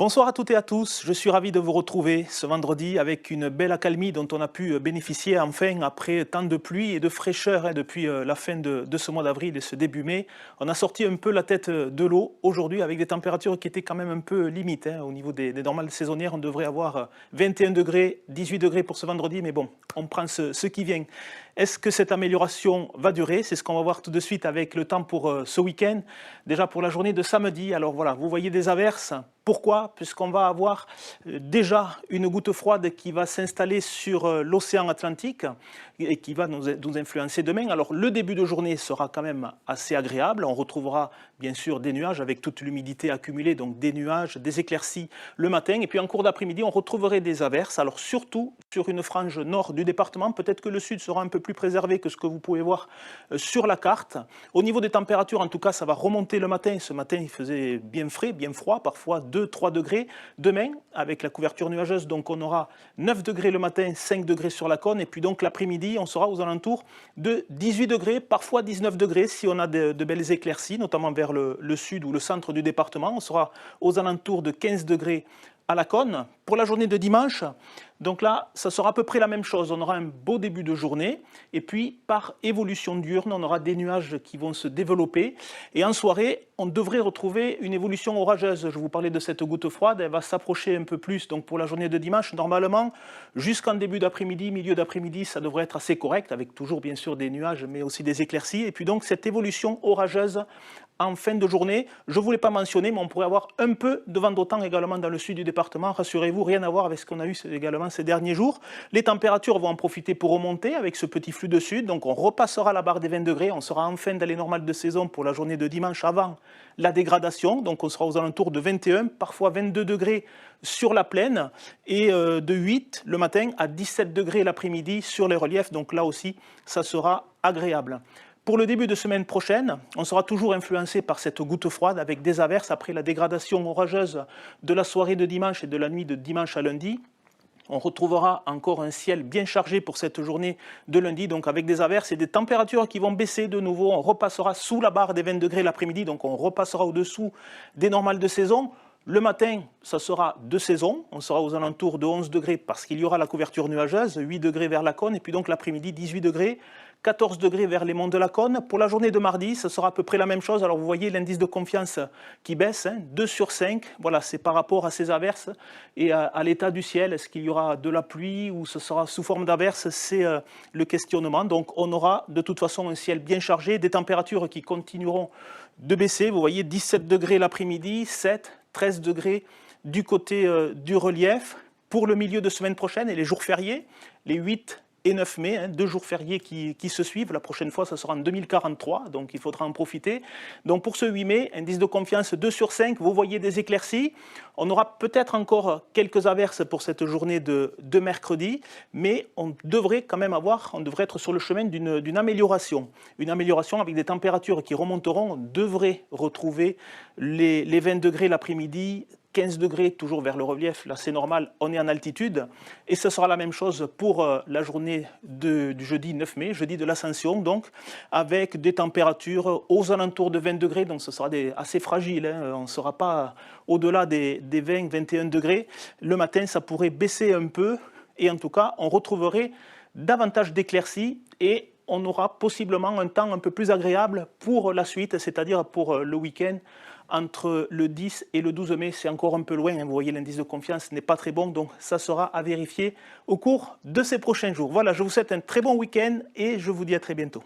Bonsoir à toutes et à tous, je suis ravi de vous retrouver ce vendredi avec une belle accalmie dont on a pu bénéficier enfin après tant de pluie et de fraîcheur depuis la fin de ce mois d'avril et ce début mai. On a sorti un peu la tête de l'eau aujourd'hui avec des températures qui étaient quand même un peu limites. Au niveau des normales saisonnières, on devrait avoir 21 degrés, 18 degrés pour ce vendredi, mais bon, on prend ce qui vient. Est-ce que cette amélioration va durer? C'est ce qu'on va voir tout de suite avec le temps pour ce week-end. Déjà pour la journée de samedi, alors voilà, vous voyez des averses. Pourquoi? Puisqu'on va avoir déjà une goutte froide qui va s'installer sur l'océan Atlantique et qui va nous influencer demain. Alors le début de journée sera quand même assez agréable. On retrouvera bien sûr des nuages avec toute l'humidité accumulée, donc des nuages, des éclaircies le matin. Et puis en cours d'après-midi, on retrouverait des averses. Alors surtout sur une frange nord du département, peut-être que le sud sera un peu plus préservé que ce que vous pouvez voir sur la carte. Au niveau des températures, en tout cas, ça va remonter le matin. Ce matin, il faisait bien frais, bien froid, parfois 2-3 degrés. Demain, avec la couverture nuageuse, donc on aura 9 degrés le matin, 5 degrés sur la cône. Et puis donc l'après-midi, on sera aux alentours de 18 degrés, parfois 19 degrés si on a de belles éclaircies, notamment vers le sud ou le centre du département. On sera aux alentours de 15 degrés à la cône. Pour la journée de dimanche, donc là, ça sera à peu près la même chose. On aura un beau début de journée et puis par évolution diurne, on aura des nuages qui vont se développer. Et en soirée, on devrait retrouver une évolution orageuse. Je vous parlais de cette goutte froide, elle va s'approcher un peu plus. Donc pour la journée de dimanche, normalement, jusqu'en début d'après-midi, milieu d'après-midi, ça devrait être assez correct, avec toujours bien sûr des nuages, mais aussi des éclaircies. Et puis donc cette évolution orageuse en fin de journée, je ne voulais pas mentionner, mais on pourrait avoir un peu de vent d'automne également dans le sud du département. Rassurez-vous, rien à voir avec ce qu'on a eu également ces derniers jours. Les températures vont en profiter pour remonter avec ce petit flux de sud. Donc on repassera la barre des 20 degrés. On sera enfin dans les normales de saison pour la journée de dimanche avant la dégradation. Donc on sera aux alentours de 21, parfois 22 degrés sur la plaine et de 8 le matin à 17 degrés l'après-midi sur les reliefs. Donc là aussi, ça sera agréable. Pour le début de semaine prochaine, on sera toujours influencé par cette goutte froide avec des averses après la dégradation orageuse de la soirée de dimanche et de la nuit de dimanche à lundi. On retrouvera encore un ciel bien chargé pour cette journée de lundi, donc avec des averses et des températures qui vont baisser de nouveau. On repassera sous la barre des 20 degrés l'après-midi, donc on repassera au-dessous des normales de saison. Le matin, ça sera de saison, on sera aux alentours de 11 degrés parce qu'il y aura la couverture nuageuse, 8 degrés vers la cône, et puis donc l'après-midi 18 degrés, 14 degrés vers les monts de la cône. Pour la journée de mardi, ce sera à peu près la même chose. Alors vous voyez l'indice de confiance qui baisse, 2 sur 5, voilà, c'est par rapport à ces averses et à l'état du ciel. Est-ce qu'il y aura de la pluie ou ce sera sous forme d'averses? C'est le questionnement. Donc on aura de toute façon un ciel bien chargé, des températures qui continueront de baisser. Vous voyez 17 degrés l'après-midi, 7, 13 degrés du côté du relief. Pour le milieu de semaine prochaine et les jours fériés, les 8 et 9 mai, 2 jours fériés qui se suivent. La prochaine fois, ça sera en 2043, donc il faudra en profiter. Donc pour ce 8 mai, indice de confiance 2 sur 5, vous voyez des éclaircies. On aura peut-être encore quelques averses pour cette journée de mercredi, mais on devrait quand même on devrait être sur le chemin d'une amélioration. Une amélioration avec des températures qui remonteront. On devrait retrouver les 20 degrés l'après-midi, 15 degrés toujours vers le relief, là c'est normal, on est en altitude. Et ce sera la même chose pour la journée du jeudi 9 mai, jeudi de l'Ascension, donc avec des températures aux alentours de 20 degrés, donc ce sera assez fragile, on ne sera pas au-delà des 20-21 degrés. Le matin, ça pourrait baisser un peu, et en tout cas, on retrouverait davantage d'éclaircies et on aura possiblement un temps un peu plus agréable pour la suite, c'est-à-dire pour le week-end. Entre le 10 et le 12 mai, c'est encore un peu loin, vous voyez l'indice de confiance n'est pas très bon, donc ça sera à vérifier au cours de ces prochains jours. Voilà, je vous souhaite un très bon week-end et je vous dis à très bientôt.